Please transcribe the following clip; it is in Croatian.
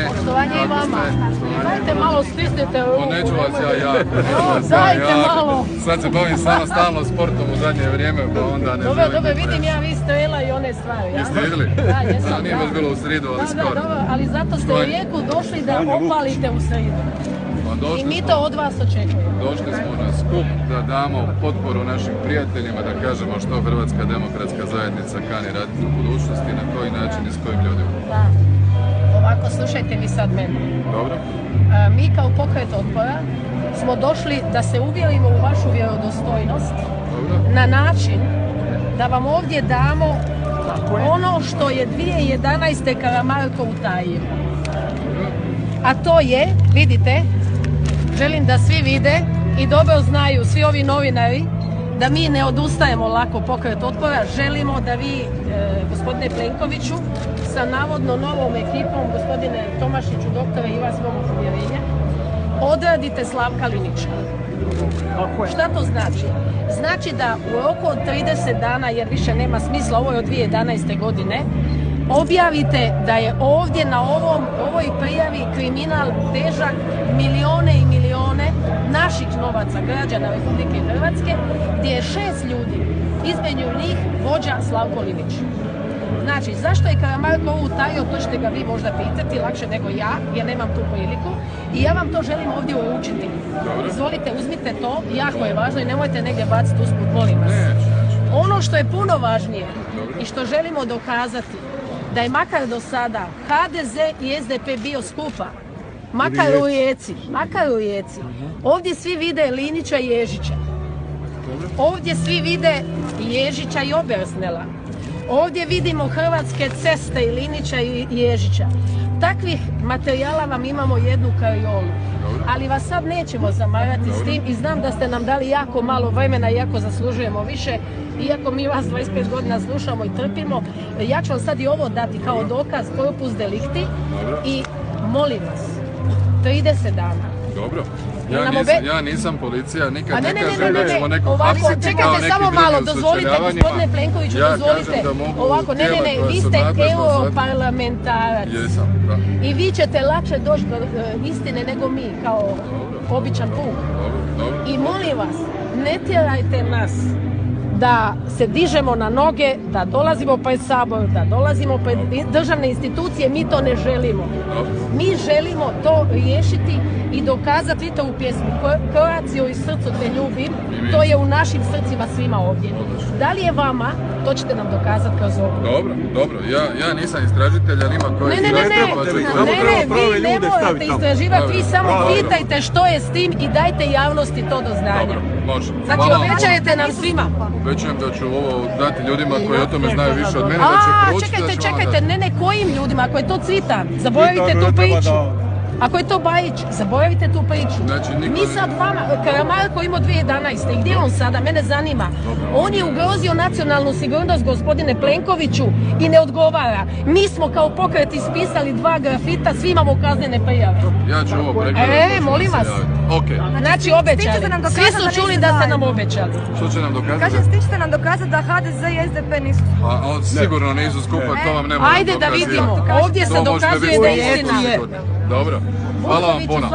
Poštovanje i vama. Dajte malo stisnite ruku. Neću vas ja. Dajte malo. Sad se bavim samo stalno sportom u zadnje vrijeme, pa onda ne želim. Dobro, vidim ja vi strela i one stvari. Jeste vidjeli? Da, jesam. Nije baš bilo u sridu, ali skoro. Dobro, ali zato ste u Rijeku došli da opalite u sridu. I mi to od vas očekujemo. Došli smo na skup da damo potporu našim prijateljima, da kažemo što Hrvatska demokratska zajednica kani raditi u budućnosti, na koji način i s kojim ljudima. Da. Ovako, slušajte vi sad mene. Dobro. Mi kao pokret otpora smo došli da se uvjerimo u vašu vjerodostojnost. Dobro. Na način da vam ovdje damo ono što je 2011. Karamarko utajio. A to je, vidite, želim da svi vide i dobro znaju svi ovi novinari da mi ne odustajemo lako pokret otpora. Želimo da vi, gospodine Plenkoviću, sa navodno novom ekipom, gospodine Tomašiću, doktore i vas mogu povjerenja, odradite Slavka Linića. Šta to znači? Znači da u roku od 30 dana, jer više nema smisla, ovo je od 2011. godine, objavite da je ovdje na ovoj prijavi kriminal težak milijone i milijone naših novaca građana Republike Hrvatske, gdje je 6 ljudi, između njih vođa Slavko Linić. Znači, zašto je Karamarko ovo utajio, to ćete ga vi možda pitati, lakše nego ja, jer nemam tu priliku. I ja vam to želim ovdje uručiti. Izvolite, uzmite to, jako je važno i nemojte negdje baciti usput, molim vas. Ono što je puno važnije i što želimo dokazati, da je makar do sada HDZ i SDP bio skupa, makar u Rijeci. Ovdje svi vide Linića i Ježića. Ovdje svi vide Ježića i Obersnela. Ovdje vidimo Hrvatske ceste i Linića i Ježića. Takvih materijala vam imamo jednu kariolu. Ali vas sad nećemo zamarati s tim i znam da ste nam dali jako malo vremena, iako zaslužujemo više, iako mi vas 25 godina slušamo i trpimo. Ja ću vam sad i ovo dati kao dokaz, corpus delicti, i molim vas, 30 dana. Dobro. Ja nisam policija, nikad ne kažem da ćemo nekog ovako, hapsiti kao neki samo malo, drugim dozvolite, gospodine Plenkoviću, dozvolite. Ovako, ne, vi ste europarlamentarac. Jesam, da. I vi ćete lakše doći do istine nego mi, kao običan puk. I molim vas, ne tjerajte nas da se dižemo na noge, da dolazimo pred Sabor, da dolazimo pred državne institucije, mi to ne želimo. Mi želimo to riješiti i dokazati to u pjesmi. Croatio i srcu te ljubim, to je u našim srcima svima ovdje. Da li je vama, to ćete nam dokazati kroz ovo. Dobro, ja nisam istražitelj, ali ima koji vi ne morate istraživati, vi samo pitajte što je s tim i dajte javnosti to do znanja. Može. Znači, obećajete nam svima. Obećajem da ću ovo dati ljudima koji o tome znaju više od mene, da će proučiti. Čekajte, ne kojim ljudima, ako je to Cvitan, zaboravite tu priču. Ako je to Bajić, zaboravite tu priču. Mi sad vama, Karamarko imao 2011. I gdje je on sada? Mene zanima. On je ugrozio nacionalnu sigurnost, gospodine Plenkoviću, i ne odgovara. Mi smo kao pokret ispisali 2 grafita, svi imamo kaznene prijave. Ja ću ovo pregledati. Molim vas. Znači, obećali. Svi su čuli da ste nam obećali. Što će nam dokazati? Kažem, stići ćete nam dokazati da HDZ i SDP nisu skupa. Sigurno nisu skupa, to vam ne moram dokazati. Ajde da vidimo. Ovdje se dokazuje da je istina. Dobro. Hvala vam puno.